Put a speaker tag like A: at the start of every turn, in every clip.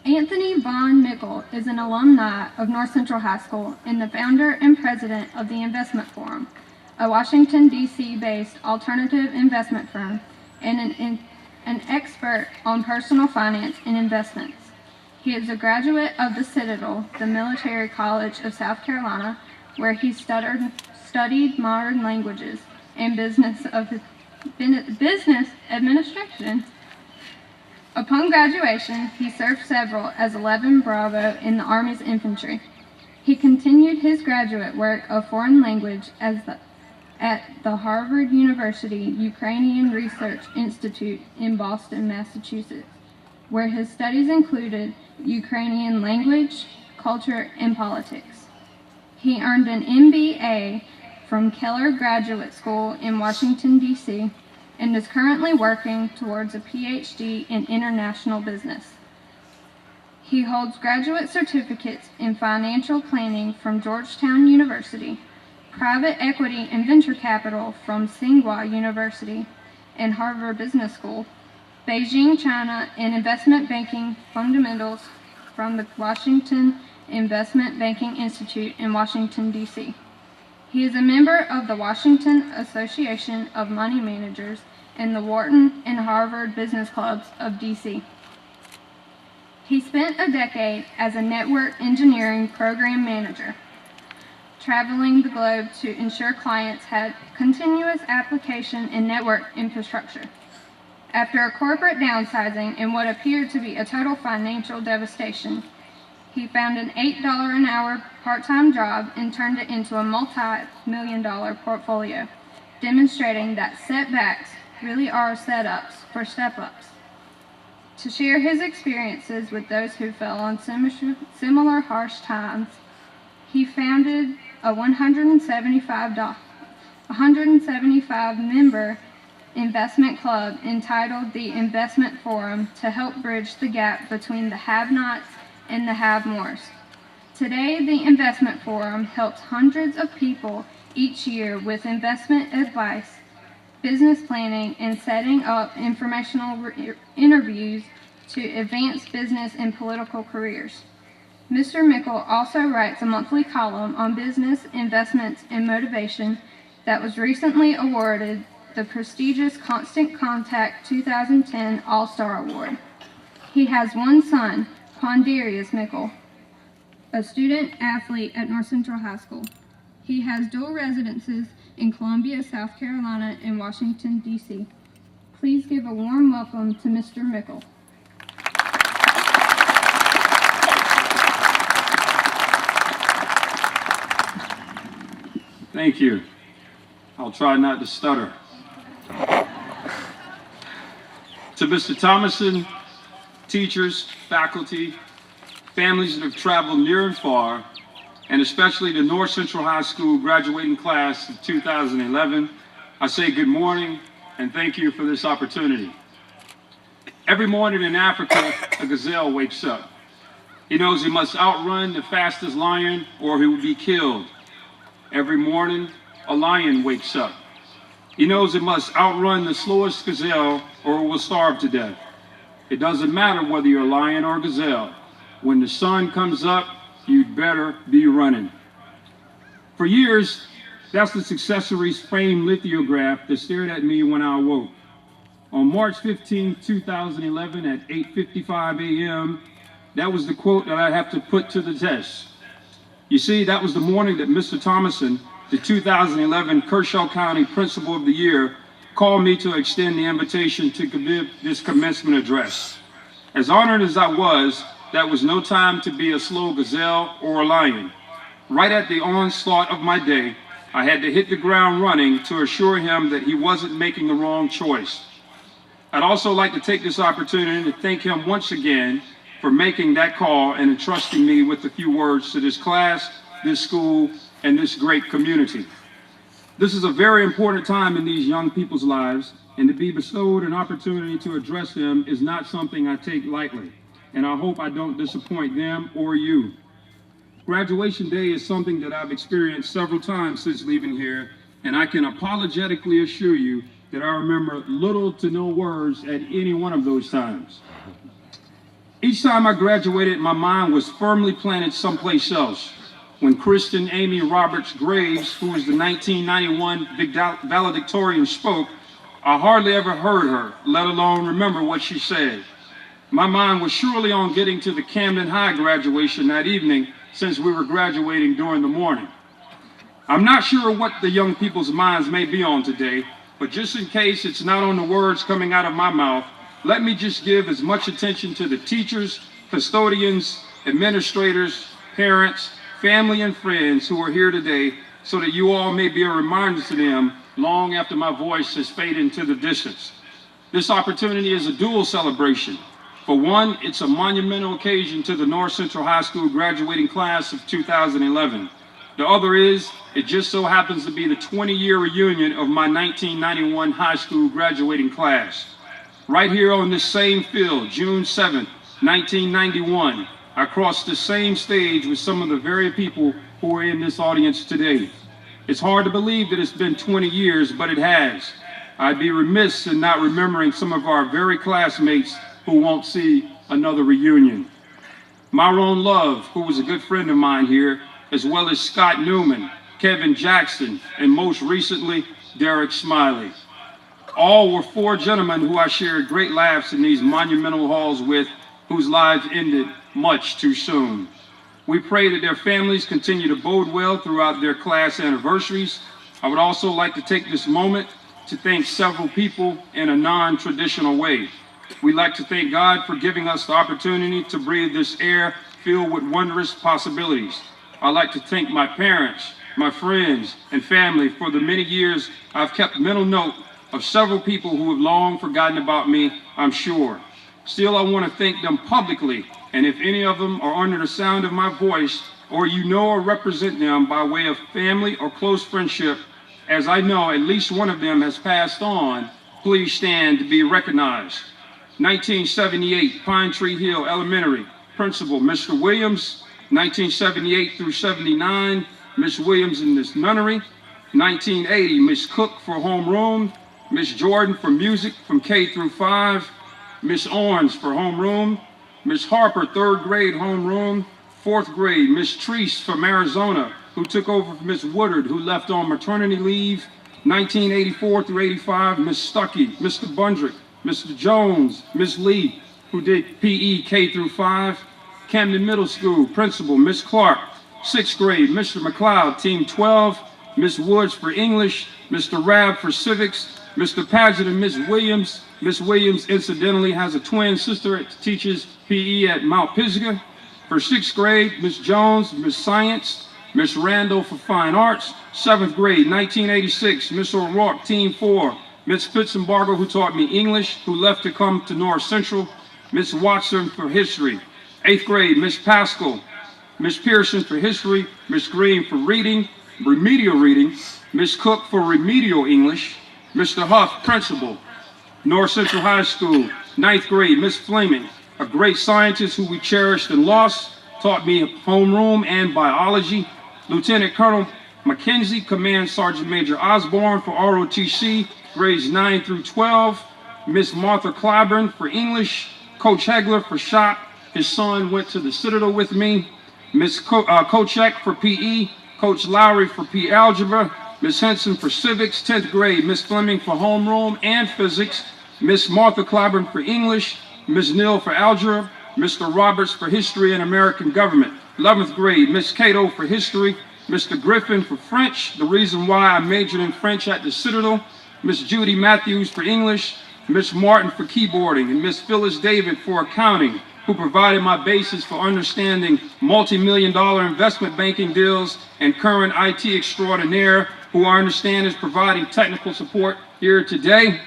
A: Anthony Von Mickle is an alumni of North Central High School and the founder and president of the Investment Forum, a Washington, D.C. based alternative investment firm and an expert on personal finance and investments. He is a graduate of the Citadel, the military college of South Carolina, where he studied modern languages and business administration. Upon graduation, he served several as 11 Bravo in the Army's infantry. He continued his graduate work of foreign language at the Harvard University Ukrainian Research Institute in Boston, Massachusetts, where his studies included Ukrainian language, culture, and politics. He earned an MBA from Keller Graduate School in Washington, D.C., and is currently working towards a PhD in international business. He holds graduate certificates in financial planning from Georgetown University, private equity and venture capital from Tsinghua University and Harvard Business School, Beijing, China, and investment banking fundamentals from the Washington Investment Banking Institute in Washington, D.C. He is a member of the Washington Association of Money Managers and the Wharton and Harvard Business Clubs of D.C. He spent a decade as a network engineering program manager, traveling the globe to ensure clients had continuous application and network infrastructure. After a corporate downsizing and what appeared to be a total financial devastation, he found an $8 an hour part-time job and turned it into a multi-million-dollar portfolio, demonstrating that setbacks really are setups for step-ups. To share his experiences with those who fell on similar harsh times, he founded a 175-member investment club entitled the Investment Forum to help bridge the gap between the have-nots and the have-mores. Today, the Investment Forum helps hundreds of people each year with investment advice, business planning, and setting up informational interviews to advance business and political careers. Mr. Mickle also writes a monthly column on business, investments, and motivation that was recently awarded the prestigious Constant Contact 2010 All-Star Award. He has one son, Quandarius Mickle, a student athlete at North Central High School. He has dual residences in Columbia, South Carolina, and Washington, D.C. Please give a warm welcome to Mr. Mickle.
B: Thank you. I'll try not to stutter. To Mr. Thomason, teachers, faculty, families that have traveled near and far, and especially the North Central High School graduating class of 2011, I say good morning and thank you for this opportunity. Every morning in Africa, a gazelle wakes up. He knows he must outrun the fastest lion or he will be killed. Every morning, a lion wakes up. He knows he must outrun the slowest gazelle or will starve to death. It doesn't matter whether you're a lion or a gazelle. When the sun comes up, you'd better be running. For years, that's the successory's framed lithograph that stared at me when I awoke. On March 15, 2011 at 8:55 a.m., that was the quote that I have to put to the test. You see, that was the morning that Mr. Thomason, the 2011 Kershaw County Principal of the Year, called me to extend the invitation to give this commencement address. As honored as I was, that was no time to be a slow gazelle or a lion. Right at the onslaught of my day, I had to hit the ground running to assure him that he wasn't making the wrong choice. I'd also like to take this opportunity to thank him once again for making that call and entrusting me with a few words to this class, this school, and this great community. This is a very important time in these young people's lives, and to be bestowed an opportunity to address them is not something I take lightly, and I hope I don't disappoint them or you. Graduation day is something that I've experienced several times since leaving here, and I can apologetically assure you that I remember little to no words at any one of those times. Each time I graduated, my mind was firmly planted someplace else. When Kristen Amy Roberts Graves, who was the 1991 valedictorian, spoke, I hardly ever heard her, let alone remember what she said. My mind was surely on getting to the Camden High graduation that evening, since we were graduating during the morning. I'm not sure what the young people's minds may be on today, but just in case it's not on the words coming out of my mouth, let me just give as much attention to the teachers, custodians, administrators, parents, family, and friends who are here today, so that you all may be a reminder to them long after my voice has faded into the distance. This opportunity is a dual celebration. For one, it's a monumental occasion to the North Central High School graduating class of 2011. The other is, it just so happens to be the 20-year reunion of my 1991 high school graduating class. Right here on this same field, June 7th, 1991, I crossed the same stage with some of the very people who are in this audience today. It's hard to believe that it's been 20 years, but it has. I'd be remiss in not remembering some of our very classmates who won't see another reunion. Myron Love, who was a good friend of mine here, as well as Scott Newman, Kevin Jackson, and most recently, Derek Smiley. All were four gentlemen who I shared great laughs in these monumental halls with, whose lives ended much too soon. We pray that their families continue to bode well throughout their class anniversaries. I would also like to take this moment to thank several people in a non-traditional way. We'd like to thank God for giving us the opportunity to breathe this air filled with wondrous possibilities. I'd like to thank my parents, my friends, and family for the many years I've kept mental note of several people who have long forgotten about me, I'm sure. Still, I want to thank them publicly, and if any of them are under the sound of my voice, or you know or represent them by way of family or close friendship, as I know at least one of them has passed on, please stand to be recognized. 1978, Pine Tree Hill Elementary, Principal Mr. Williams. 1978 through 79, Miss Williams in this nunnery. 1980, Miss Cook for homeroom. Miss Jordan for music from K through 5. Miss Owens for homeroom. Miss Harper, 3rd grade homeroom. 4th grade, Miss Treese from Arizona, who took over from Miss Woodard, who left on maternity leave. 1984 through 85, Miss Stuckey, Mr. Bundrick, Mr. Jones, Miss Lee, who did PE K through 5. Camden Middle School, Principal, Miss Clark. 6th grade, Mr. McLeod, Team 12. Miss Woods for English. Mr. Rabb for Civics. Mr. Paget and Miss Williams. Miss Williams, incidentally, has a twin sister that teaches PE at Mount Pisgah. For 6th grade, Miss Jones, Miss Science. Miss Randall for Fine Arts. 7th grade, 1986, Miss O'Rourke, Team 4. Miss Fitzenbarger, who taught me English, who left to come to North Central. Miss Watson for History. 8th grade, Miss Pascal. Miss Pearson for History. Miss Green for Reading, Remedial Reading. Miss Cook for Remedial English. Mr. Huff, Principal. North Central High School, 9th grade, Miss Fleming, a great scientist who we cherished and lost, taught me homeroom and biology. Lieutenant Colonel Mackenzie, Command Sergeant Major Osborne for ROTC, grades 9 through 12. Miss Martha Clyburn for English. Coach Hegler for shop. His son went to the Citadel with me. Miss Kochek for PE. Coach Lowry for PE Algebra. Miss Henson for Civics, 10th grade. Miss Fleming for homeroom and physics. Miss Martha Clyburn for English. Miss Neal for Algebra. Mr. Roberts for History and American Government. 11th grade, Miss Cato for History. Mr. Griffin for French, the reason why I majored in French at the Citadel. Miss Judy Matthews for English. Miss Martin for keyboarding. And Miss Phyllis David for accounting, who provided my basis for understanding multi-million-dollar investment banking deals, and current IT extraordinaire, who I understand is providing technical support here today.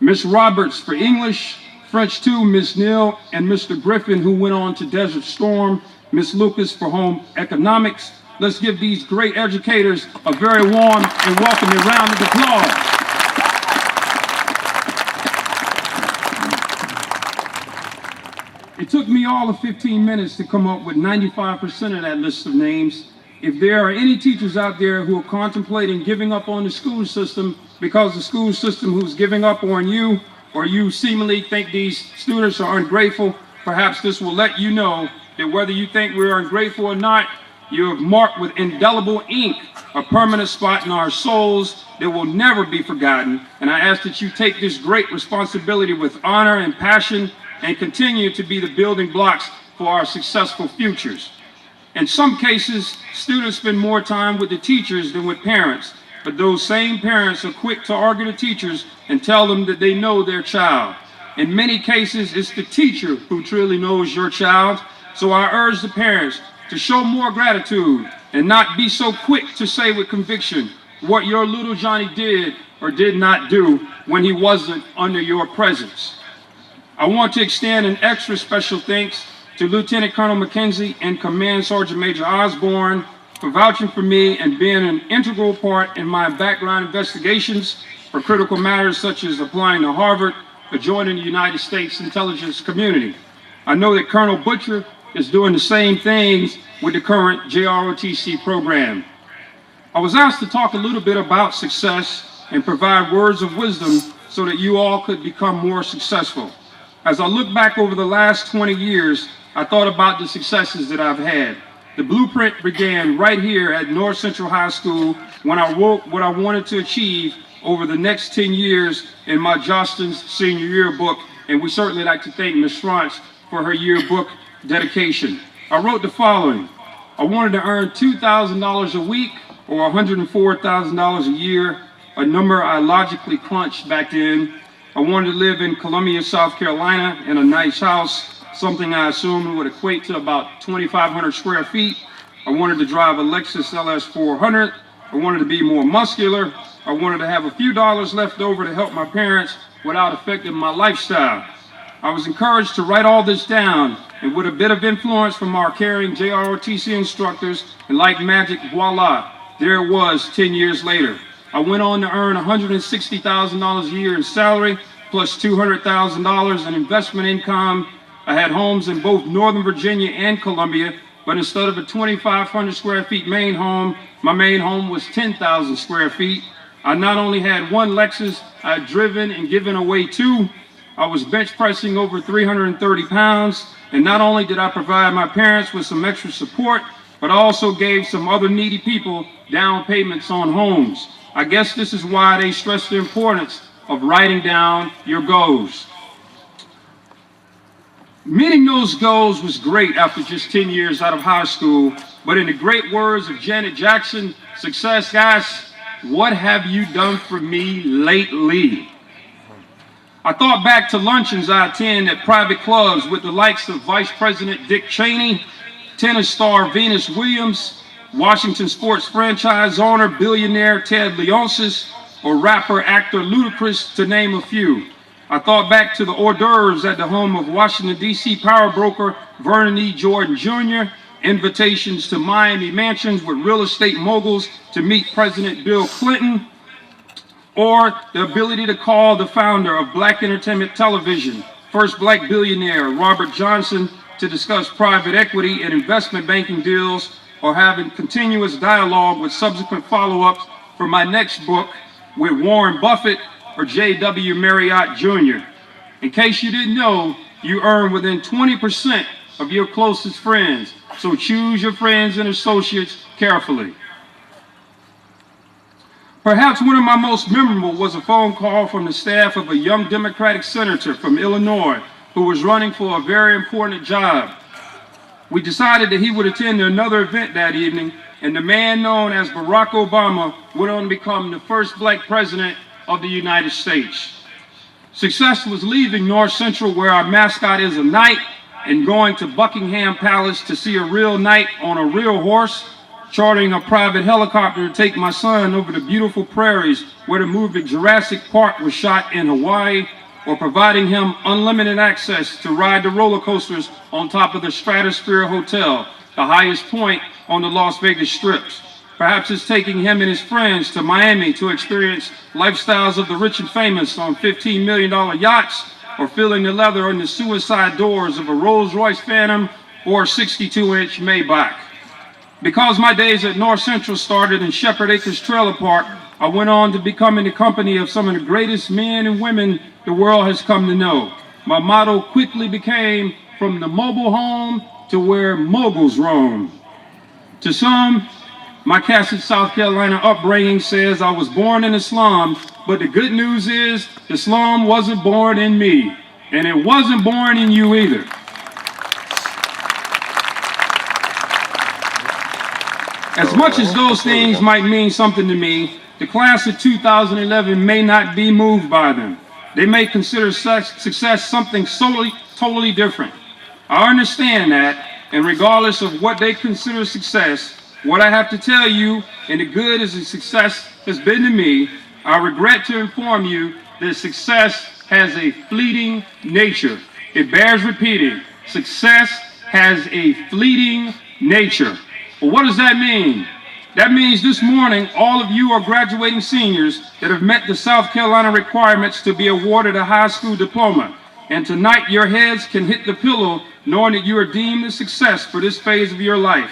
B: Miss Roberts for English, French 2, Miss Neal, and Mr. Griffin, who went on to Desert Storm. Miss Lucas for home economics. Let's give these great educators a very warm and welcoming round of applause. It took me all of 15 minutes to come up with 95% of that list of names. If there are any teachers out there who are contemplating giving up on the school system because the school system who's giving up on you, or you seemingly think these students are ungrateful, perhaps this will let you know that whether you think we are ungrateful or not, you have marked with indelible ink a permanent spot in our souls that will never be forgotten. And I ask that you take this great responsibility with honor and passion and continue to be the building blocks for our successful futures. In some cases, students spend more time with the teachers than with parents, but those same parents are quick to argue with teachers and tell them that they know their child. In many cases, it's the teacher who truly knows your child, so I urge the parents to show more gratitude and not be so quick to say with conviction what your little Johnny did or did not do when he wasn't under your presence. I want to extend an extra special thanks to Lieutenant Colonel McKenzie and Command Sergeant Major Osborne for vouching for me and being an integral part in my background investigations for critical matters such as applying to Harvard or joining the United States intelligence community. I know that Colonel Butcher is doing the same things with the current JROTC program. I was asked to talk a little bit about success and provide words of wisdom so that you all could become more successful. As I look back over the last 20 years, I thought about the successes that I've had. The blueprint began right here at North Central High School when I wrote what I wanted to achieve over the next 10 years in my Jostens senior yearbook, and we certainly like to thank Ms. Schranz for her yearbook dedication. I wrote the following: I wanted to earn $2,000 a week or $104,000 a year, a number I logically crunched back then. I wanted to live in Columbia, South Carolina in a nice house, something I assumed would equate to about 2,500 square feet. I wanted to drive a Lexus LS400. I wanted to be more muscular. I wanted to have a few dollars left over to help my parents without affecting my lifestyle. I was encouraged to write all this down, and with a bit of influence from our caring JROTC instructors, and like magic, voila, there it was 10 years later. I went on to earn $160,000 a year in salary, plus $200,000 in investment income. I had homes in both Northern Virginia and Columbia, but instead of a 2,500 square feet main home, my main home was 10,000 square feet. I not only had one Lexus, I had driven and given away two. I was bench pressing over 330 pounds, and not only did I provide my parents with some extra support, but I also gave some other needy people down payments on homes. I guess this is why they stress the importance of writing down your goals. Meeting those goals was great after just 10 years out of high school, but in the great words of Janet Jackson, success, guys, what have you done for me lately? I thought back to luncheons I attend at private clubs with the likes of Vice President Dick Cheney, tennis star Venus Williams, Washington sports franchise owner billionaire Ted Leonsis, or rapper actor Ludacris, to name a few. I thought back to the hors d'oeuvres at the home of Washington, D.C. power broker Vernon E. Jordan Jr., invitations to Miami mansions with real estate moguls to meet President Bill Clinton, or the ability to call the founder of Black Entertainment Television, first black billionaire Robert Johnson, to discuss private equity and investment banking deals, or having continuous dialogue with subsequent follow-ups for my next book with Warren Buffett or J.W. Marriott Jr. In case you didn't know, you earn within 20% of your closest friends, so choose your friends and associates carefully. Perhaps one of my most memorable was a phone call from the staff of a young Democratic senator from Illinois who was running for a very important job. We decided that he would attend another event that evening, and the man known as Barack Obama went on to become the first black president of the United States. Success was leaving North Central, where our mascot is a knight, and going to Buckingham Palace to see a real knight on a real horse, chartering a private helicopter to take my son over the beautiful prairies where the movie Jurassic Park was shot in Hawaii, or providing him unlimited access to ride the roller coasters on top of the Stratosphere Hotel, the highest point on the Las Vegas Strips. Perhaps it's taking him and his friends to Miami to experience lifestyles of the rich and famous on $15 million yachts, or feeling the leather on the suicide doors of a Rolls-Royce Phantom or a 62-inch Maybach. Because my days at North Central started in Shepherd Acres Trailer Park, I went on to become in the company of some of the greatest men and women the world has come to know. My motto quickly became, from the mobile home to where moguls roam. To some, my Castle, South Carolina upbringing says I was born in the slum, but the good news is the slum wasn't born in me, and it wasn't born in you either. As much as those things might mean something to me, the class of 2011 may not be moved by them. They may consider success something totally different. I understand that, and regardless of what they consider success, what I have to tell you, and the good as a success has been to me, I regret to inform you that success has a fleeting nature. It bears repeating. Success has a fleeting nature. Well, what does that mean? That means this morning, all of you are graduating seniors that have met the South Carolina requirements to be awarded a high school diploma. And tonight, your heads can hit the pillow knowing that you are deemed a success for this phase of your life.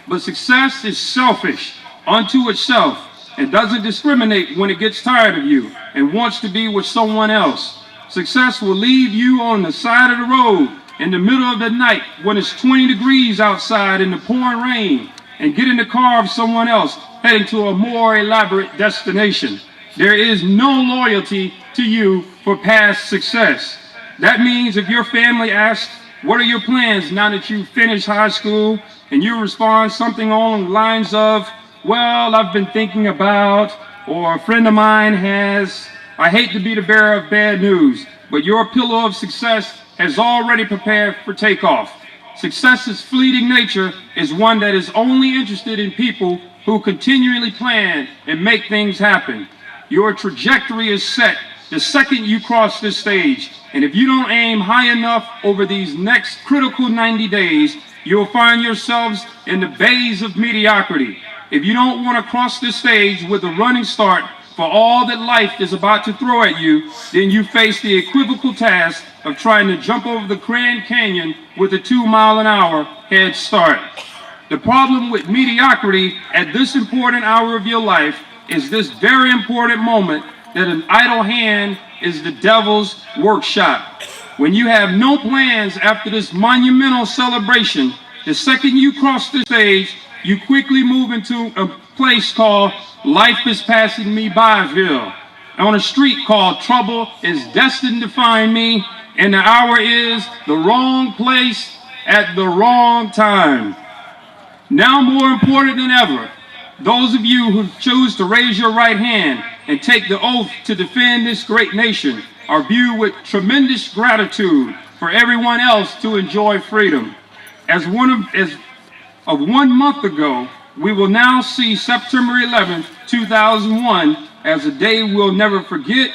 B: But success is selfish unto itself and doesn't discriminate when it gets tired of you and wants to be with someone else. Success will leave you on the side of the road in the middle of the night when it's 20 degrees outside in the pouring rain and get in the car of someone else heading to a more elaborate destination. There is no loyalty to you for past success. That means if your family asks, what are your plans now that you finish high school? And you respond something along the lines of, well, I've been thinking about, or a friend of mine has. I hate to be the bearer of bad news, but your pillow of success has already prepared for takeoff. Success's fleeting nature is one that is only interested in people who continually plan and make things happen. Your trajectory is set the second you cross this stage, and if you don't aim high enough over these next critical 90 days, you'll find yourselves in the bays of mediocrity. If you don't want to cross this stage with a running start for all that life is about to throw at you, then you face the equivocal task of trying to jump over the Grand Canyon with a 2-mile-an-hour head start. The problem with mediocrity at this important hour of your life is this very important moment that an idle hand is the devil's workshop. When you have no plans after this monumental celebration, the second you cross the stage, you quickly move into a place called Life is Passing Me Byville, on a street called Trouble is Destined to Find Me, and the hour is the wrong place at the wrong time. Now more important than ever, those of you who choose to raise your right hand and take the oath to defend this great nation are viewed with tremendous gratitude for everyone else to enjoy freedom. As of 1 month ago, we will now see September 11th, 2001 as a day we'll never forget,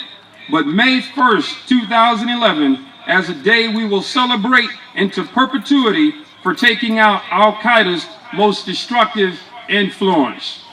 B: but May 1st, 2011 as a day we will celebrate into perpetuity for taking out Al-Qaeda's most destructive influence.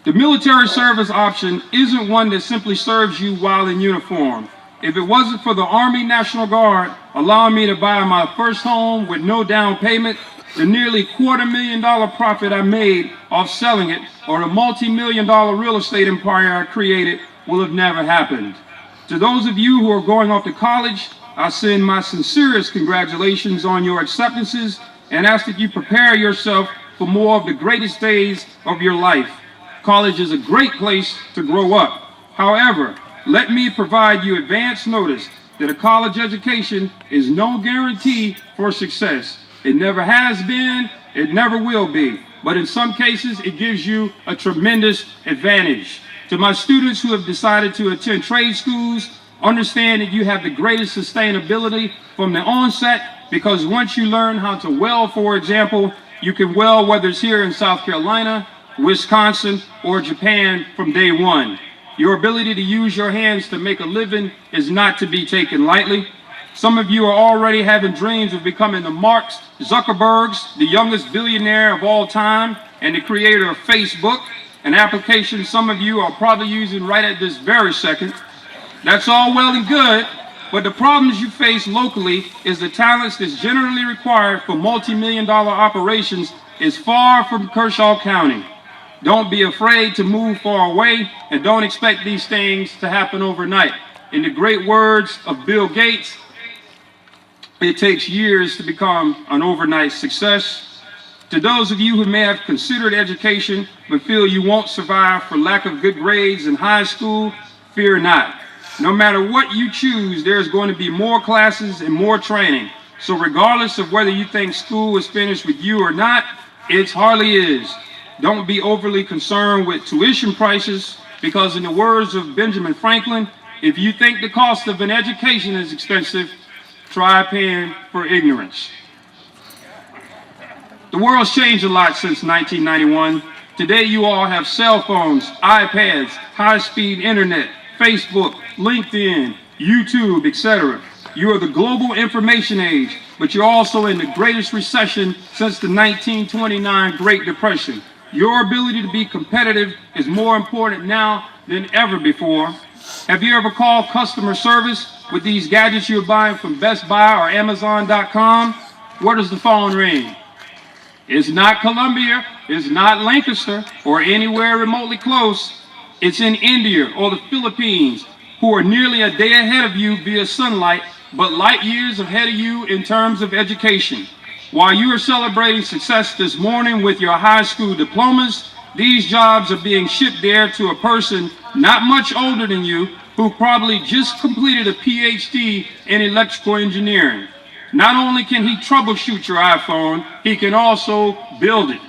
B: The military service option isn't one that simply serves you while in uniform. If it wasn't for the Army National Guard allowing me to buy my first home with no down payment, the nearly $250,000 profit I made off selling it, or the multi-million-dollar real estate empire I created, will have never happened. To those of you who are going off to college, I send my sincerest congratulations on your acceptances and ask that you prepare yourself for more of the greatest days of your life. College is a great place to grow up. However, let me provide you advance notice that a college education is no guarantee for success. It never has been, it never will be. But in some cases, it gives you a tremendous advantage. To my students who have decided to attend trade schools, understand that you have the greatest sustainability from the onset, because once you learn how to weld, for example, you can weld whether it's here in South Carolina, Wisconsin, or Japan from day one. Your ability to use your hands to make a living is not to be taken lightly. Some of you are already having dreams of becoming the Mark Zuckerbergs, the youngest billionaire of all time, and the creator of Facebook, an application some of you are probably using right at this very second. That's all well and good, but the problems you face locally is the talents that's generally required for multi-million-dollar operations is far from Kershaw County. Don't be afraid to move far away, and don't expect these things to happen overnight. In the great words of Bill Gates, It takes years to become an overnight success. To those of you who may have considered education but feel you won't survive for lack of good grades in high school, fear not. No matter what you choose, there's going to be more classes and more training. So regardless of whether you think school is finished with you or not, it hardly is. Don't be overly concerned with tuition prices, because in the words of Benjamin Franklin, if you think the cost of an education is expensive, try paying for ignorance. The world's changed a lot since 1991. Today you all have cell phones, iPads, high-speed internet, Facebook, LinkedIn, YouTube, etc. You are the global information age, but you're also in the greatest recession since the 1929 Great Depression. Your ability to be competitive is more important now than ever before. Have you ever called customer service with these gadgets you're buying from Best Buy or Amazon.com? Where does the phone ring? It's not Columbia, it's not Lancaster, or anywhere remotely close. It's in India or the Philippines, who are nearly a day ahead of you via sunlight, but light years ahead of you in terms of education. While you are celebrating success this morning with your high school diplomas, these jobs are being shipped there to a person not much older than you who probably just completed a PhD in electrical engineering. Not only can he troubleshoot your iPhone, he can also build it.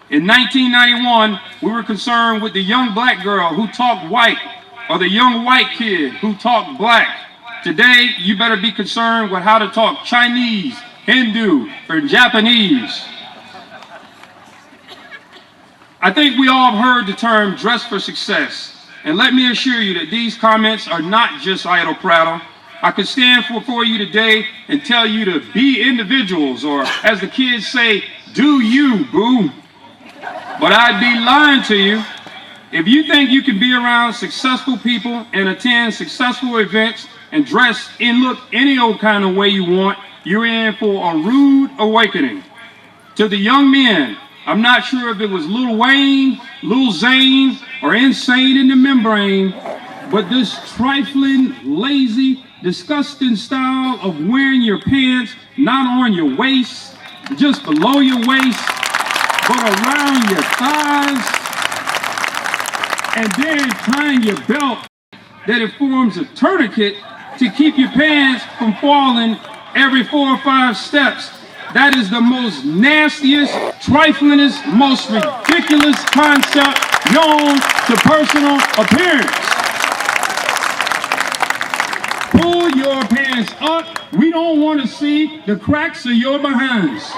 B: In 1991, we were concerned with the young black girl who talked white, or the young white kid who talked black. Today, you better be concerned with how to talk Chinese, Hindu, or Japanese. I think we all have heard the term dress for success. And let me assure you that these comments are not just idle prattle. I could stand before you today and tell you to be individuals, or as the kids say, do you, boo. But I'd be lying to you. If you think you can be around successful people and attend successful events and dress and look any old kind of way you want, you're in for a rude awakening. To the young men, I'm not sure if it was Lil Wayne, Lil Zane, or Insane in the Membrane, but this trifling, lazy, disgusting style of wearing your pants not on your waist, just below your waist, but around your thighs, and then tying your belt that it forms a tourniquet to keep your pants from falling every 4 or 5 steps. That is the most nastiest, triflingest, most ridiculous concept known to personal appearance. Pull your pants up. We don't want to see the cracks of your behinds.